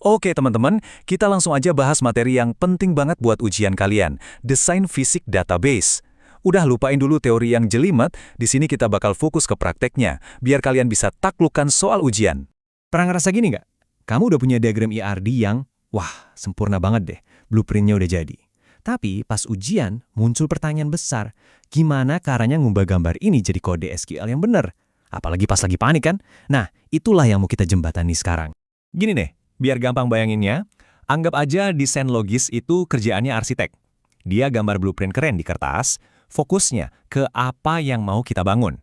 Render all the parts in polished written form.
Oke teman-teman, kita langsung aja bahas materi yang penting banget buat ujian kalian, desain fisik database. Udah lupain dulu teori yang jelimet, di sini kita bakal fokus ke prakteknya, biar kalian bisa taklukkan soal ujian. Pernah ngerasa gini nggak? Kamu udah punya diagram ERD yang, wah, sempurna banget deh, blueprintnya udah jadi. Tapi pas ujian, muncul pertanyaan besar, gimana caranya ngubah gambar ini jadi kode SQL yang benar? Apalagi pas lagi panik kan? Nah, itulah yang mau kita jembatani sekarang. Gini deh, biar gampang bayanginnya, anggap aja desain logis itu kerjaannya arsitek. Dia gambar blueprint keren di kertas, fokusnya ke apa yang mau kita bangun.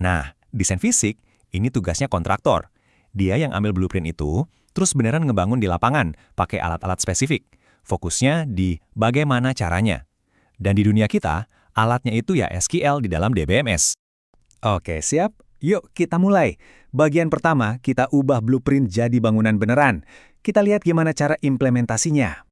Nah, desain fisik, ini tugasnya kontraktor. Dia yang ambil blueprint itu, terus beneran ngebangun di lapangan, pakai alat-alat spesifik. Fokusnya di bagaimana caranya. Dan di dunia kita, alatnya itu ya SQL di dalam DBMS. Oke, siap? Yuk kita mulai. Bagian pertama, kita ubah blueprint jadi bangunan beneran. Kita lihat gimana cara implementasinya.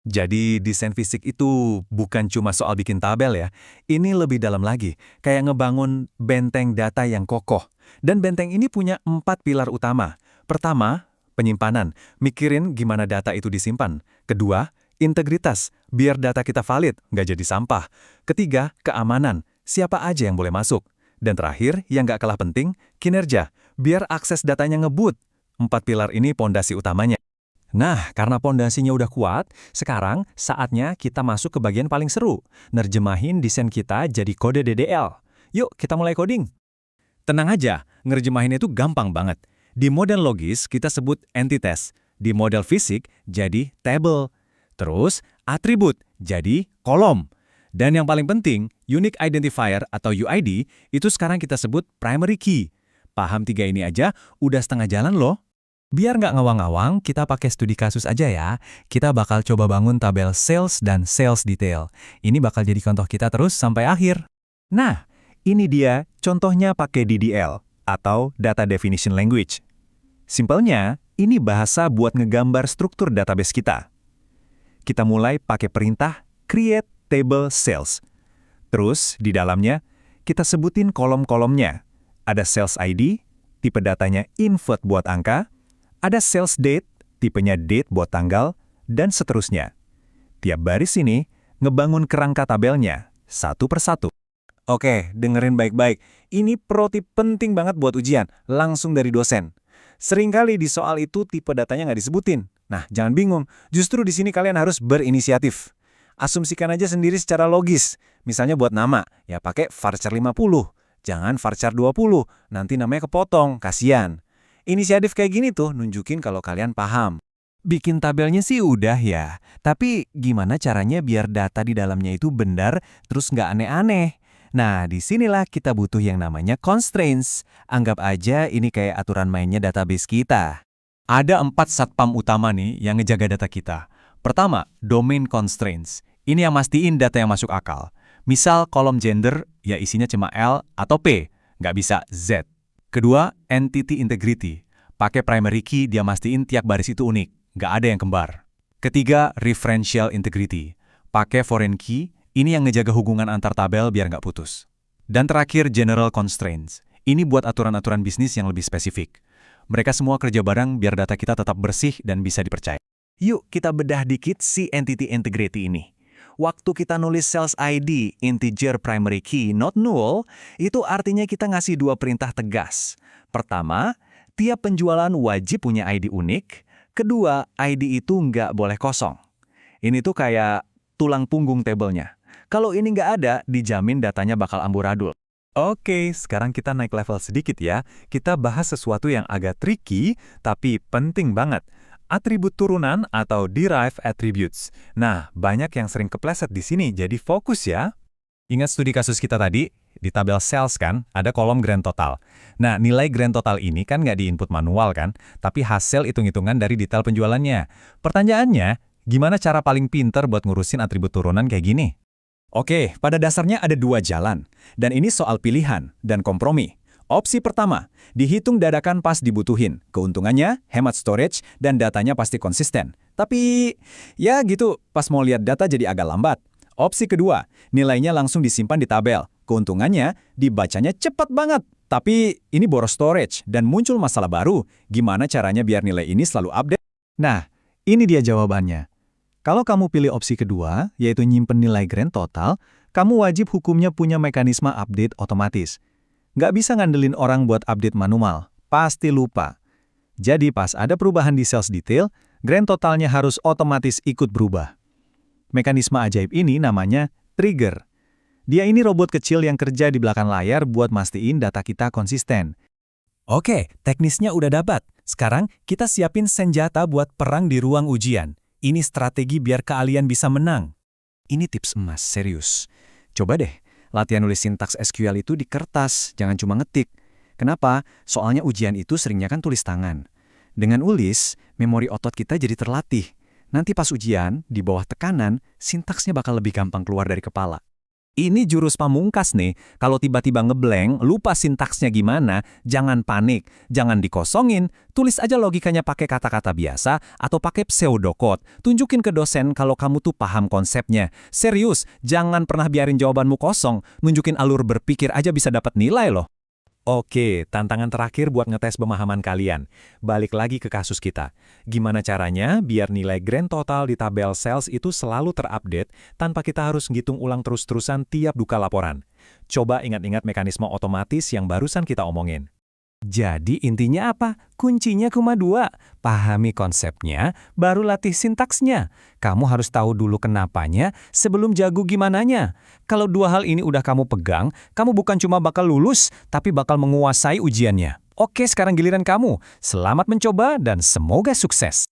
Jadi desain fisik itu bukan cuma soal bikin tabel ya. Ini lebih dalam lagi, kayak ngebangun benteng data yang kokoh. Dan benteng ini punya 4 pilar utama. Pertama, penyimpanan, mikirin gimana data itu disimpan. Kedua, integritas, biar data kita valid, nggak jadi sampah. Ketiga, keamanan, siapa aja yang boleh masuk. Dan terakhir, yang nggak kalah penting, kinerja, biar akses datanya ngebut. 4 pilar ini pondasi utamanya. Nah, karena pondasinya udah kuat, sekarang saatnya kita masuk ke bagian paling seru, nerjemahin desain kita jadi kode DDL. Yuk, kita mulai coding. Tenang aja, ngerjemahin itu gampang banget. Di model logis, kita sebut entitas. Di model fisik, jadi table. Terus, atribut, jadi kolom. Dan yang paling penting, Unique Identifier atau UID, itu sekarang kita sebut primary key. Paham 3 ini aja, udah setengah jalan loh. Biar nggak ngawang-ngawang, kita pakai studi kasus aja ya. Kita bakal coba bangun tabel sales dan sales detail. Ini bakal jadi contoh kita terus sampai akhir. Nah, ini dia contohnya pakai DDL atau Data Definition Language. Simpelnya, ini bahasa buat ngegambar struktur database kita. Kita mulai pakai perintah create table sales. Terus, di dalamnya, kita sebutin kolom-kolomnya. Ada sales ID, tipe datanya invert buat angka, ada sales date, tipenya date buat tanggal, dan seterusnya. Tiap baris ini ngebangun kerangka tabelnya, satu persatu. Oke, dengerin baik-baik. Ini pro tip penting banget buat ujian, langsung dari dosen. Seringkali di soal itu tipe datanya nggak disebutin. Nah, jangan bingung. Justru di sini kalian harus berinisiatif. Asumsikan aja sendiri secara logis. Misalnya buat nama, ya pakai varchar 50. Jangan varchar 20, nanti namanya kepotong, kasihan. Inisiatif kayak gini tuh nunjukin kalau kalian paham. Bikin tabelnya sih udah ya, tapi gimana caranya biar data di dalamnya itu benar terus nggak aneh-aneh? Nah, disinilah kita butuh yang namanya constraints. Anggap aja ini kayak aturan mainnya database kita. Ada 4 satpam utama nih yang ngejaga data kita. Pertama, domain constraints. Ini yang mastiin data yang masuk akal. Misal kolom gender, ya isinya cuma L atau P, nggak bisa Z. Kedua, entity integrity. Pakai primary key, dia mastiin tiap baris itu unik, nggak ada yang kembar. Ketiga, referential integrity. Pakai foreign key, ini yang ngejaga hubungan antar tabel biar nggak putus. Dan terakhir, general constraints. Ini buat aturan-aturan bisnis yang lebih spesifik. Mereka semua kerja bareng biar data kita tetap bersih dan bisa dipercaya. Yuk kita bedah dikit si entity integrity ini. Waktu kita nulis sales ID, integer primary key, not null, itu artinya kita ngasih 2 perintah tegas. Pertama, tiap penjualan wajib punya ID unik. Kedua, ID itu nggak boleh kosong. Ini tuh kayak tulang punggung tabelnya. Kalau ini nggak ada, dijamin datanya bakal amburadul. Oke, sekarang kita naik level sedikit ya. Kita bahas sesuatu yang agak tricky, tapi penting banget. Atribut turunan atau derived attributes. Nah, banyak yang sering kepleset di sini, jadi fokus ya. Ingat studi kasus kita tadi? Di tabel sales kan, ada kolom grand total. Nah, nilai grand total ini kan nggak diinput manual kan, tapi hasil hitung-hitungan dari detail penjualannya. Pertanyaannya, gimana cara paling pinter buat ngurusin atribut turunan kayak gini? Oke, pada dasarnya ada 2 jalan. Dan ini soal pilihan dan kompromi. Opsi pertama, dihitung dadakan pas dibutuhin. Keuntungannya, hemat storage, dan datanya pasti konsisten. Tapi, ya gitu, pas mau lihat data jadi agak lambat. Opsi kedua, nilainya langsung disimpan di tabel. Keuntungannya, dibacanya cepat banget. Tapi, ini boros storage, dan muncul masalah baru. Gimana caranya biar nilai ini selalu update? Nah, Ini dia jawabannya. Kalau kamu pilih opsi kedua, yaitu nyimpen nilai grand total, kamu wajib hukumnya punya mekanisme update otomatis. Nggak bisa ngandelin orang buat update manual, pasti lupa. Jadi pas ada perubahan di sales detail, grand totalnya harus otomatis ikut berubah. Mekanisme ajaib ini namanya trigger. Dia ini robot kecil yang kerja di belakang layar buat mastiin data kita konsisten. Oke, teknisnya udah dapat. Sekarang kita siapin senjata buat perang di ruang ujian. Ini strategi biar keahlian bisa menang. Ini tips emas, serius. Coba deh, latihan nulis sintaks SQL itu di kertas, jangan cuma ngetik. Kenapa? Soalnya ujian itu seringnya kan tulis tangan. Dengan ulis, memori otot kita jadi terlatih. Nanti pas ujian, di bawah tekanan, sintaksnya bakal lebih gampang keluar dari kepala. Ini jurus pamungkas nih. Kalau tiba-tiba ngeblank, lupa sintaksnya gimana, jangan panik, jangan dikosongin, tulis aja logikanya pakai kata-kata biasa atau pakai pseudocode. Tunjukin ke dosen kalau kamu tuh paham konsepnya. Serius, jangan pernah biarin jawabanmu kosong. Nunjukin alur berpikir aja bisa dapat nilai loh. Oke, tantangan terakhir buat ngetes pemahaman kalian. Balik lagi ke kasus kita. Gimana caranya biar nilai grand total di tabel sales itu selalu terupdate tanpa kita harus ngitung ulang terus-terusan tiap buka laporan? Coba ingat-ingat mekanisme otomatis yang barusan kita omongin. Jadi intinya apa? Kuncinya cuma 2. Pahami konsepnya, baru latih sintaksnya. Kamu harus tahu dulu kenapanya sebelum jago gimananya. Kalau 2 hal ini udah kamu pegang, kamu bukan cuma bakal lulus, tapi bakal menguasai ujiannya. Oke, sekarang giliran kamu. Selamat mencoba dan semoga sukses.